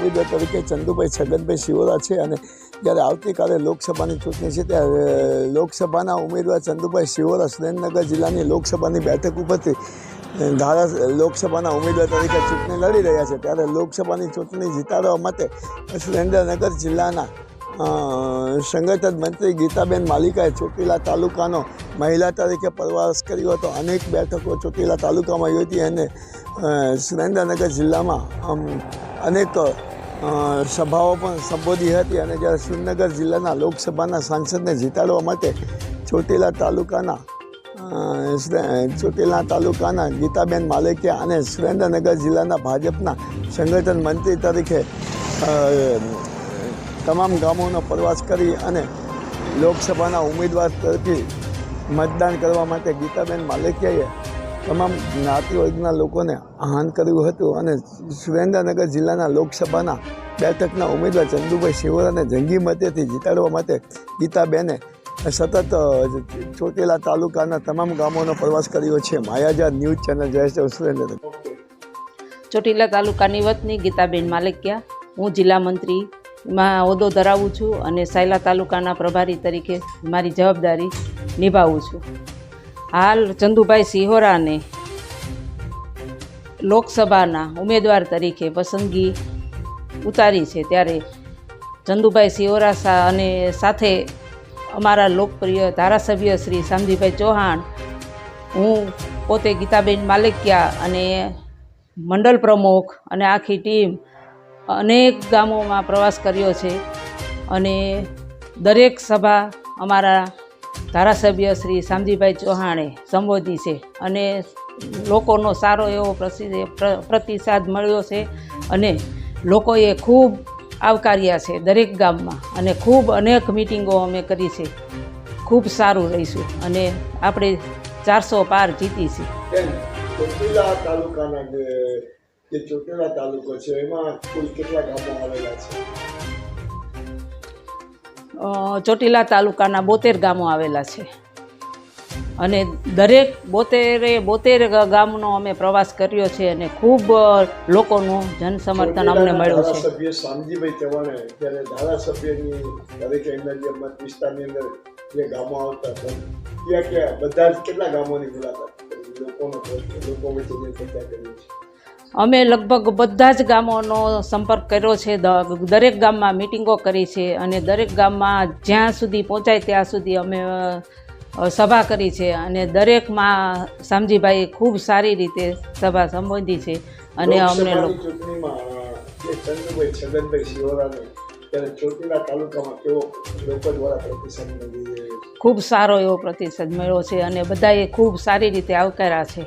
ઉમેદવાર તરીકે ચંદુભાઈ છગનભાઈ શિવોરા છે અને જ્યારે આવતીકાલે લોકસભાની ચૂંટણી છે ત્યારે લોકસભાના ઉમેદવાર ચંદુભાઈ શિવોરા સુરેન્દ્રનગર જિલ્લાની લોકસભાની બેઠક ઉપરથી લોકસભાના ઉમેદવાર તરીકે ચૂંટણી લડી રહ્યા છે ત્યારે લોકસભાની ચૂંટણી જીતાડવા માટે સુરેન્દ્રનગર જિલ્લાના સંગઠન મંત્રી ગીતાબેન માલિકાએ ચોટીલા તાલુકાનો મહિલા તરીકે પ્રવાસ કર્યો હતો। અનેક બેઠકો ચોટીલા તાલુકામાં યોજી હતી અને સુરેન્દ્રનગર જિલ્લામાં અનેક સભાઓ પણ સંબોધી હતી અને જ્યારે સુરેન્દ્રનગર જિલ્લાના લોકસભાના સાંસદને જીતાડવા માટે ચોટીલા તાલુકાના ગીતાબેન માલિકિયા અને સુરેન્દ્રનગર જિલ્લાના ભાજપના સંગઠન મંત્રી તરીકે તમામ ગામોનો પ્રવાસ કરી અને લોકસભાના ઉમેદવાર તરીકે મતદાન કરવા માટે ગીતાબેન માલિકિયાએ તમામ જ્ઞાતિ વર્ગના લોકોને આહ્વાન કર્યું હતું અને સુરેન્દ્રનગર જિલ્લાના લોકસભાના બેઠકના ઉમેદવાર ચંદુભાઈ શિવોરાને જંગી મતેથી જીતાડવા માટે ગીતાબેને સતત ચોટીલા તાલુકાના તમામ ગામોનો પ્રવાસ કર્યો છે। માયાજાર ન્યૂઝ ચેનલ જય સુરેન્દ્રનગર। ચોટીલા તાલુકાની વતની ગીતાબેન માલિકિયા, હું જિલ્લા મંત્રીમાં હોદ્દો ધરાવું છું અને સાયલા તાલુકાના પ્રભારી તરીકે મારી જવાબદારી નિભાવું છું। હાલ ચંદુભાઈ શિવોરાને લોકસભાના ઉમેદવાર તરીકે પસંદગી ઉતારી છે ત્યારે ચંદુભાઈ શિવોરા અને સાથે અમારા લોકપ્રિય ધારાસભ્ય શ્રી શામજીભાઈ ચૌહાણ, હું પોતે ગીતાબેન માલિકિયા અને મંડળ પ્રમુખ અને આખી ટીમ અનેક ગામોમાં પ્રવાસ કર્યો છે અને દરેક સભા અમારા ધારાસભ્ય શ્રી શામજીભાઈ ચૌહાણે સંબોધી છે અને લોકોનો સારો એવો પ્રતિસાદ મળ્યો છે અને લોકોએ ખૂબ આવકાર્યા છે દરેક ગામમાં અને ખૂબ અનેક મિટિંગો અમે કરી છે। ખૂબ સારું રહીશું અને આપણે 400 પાર જીતીશું। ચોટીલા તાલુકાના જે ચોટીલા તાલુકો છે એમાં કુલ કેટલા ગામો આવેલા છે? ચોટીલા તાલુકાના 72 ગામો આવેલા છે અને દરેક 72 ગામનો અમે પ્રવાસ કર્યો છે અને ખૂબ લોકોનું જનસમર્થન અમને મળ્યું છે। ધારાસભ્ય શામજીભાઈ ચૌહાણે જ્યારે ધારાસભ્યની તરીકે એમના જે મત વિસ્તારની અંદર જે ગામો આવતા ત્યાં બધા જ કેટલા ગામોની મુલાકાત લોકો વચ્ચે ચર્ચા કરી છે? અમે લગભગ બધા જ ગામોનો સંપર્ક કર્યો છે, દરેક ગામમાં મિટિંગો કરી છે અને દરેક ગામમાં જ્યાં સુધી પહોંચાય ત્યાં સુધી અમે સભા કરી છે અને દરેકમાં શામજીભાઈએ ખૂબ સારી રીતે સભા સંબોધી છે અને અમને ચૂંટણીમાં જે ચંદુભાઈ છગનભાઈ શિવોરાને ત્યારે ચોટીલા તાલુકામાં કેવો લોકો દ્વારા પ્રતિસાદ મળ્યો? ખૂબ સારો એવો પ્રતિસાદ મળ્યો છે અને બધાએ ખૂબ સારી રીતે આવકાર્યા છે।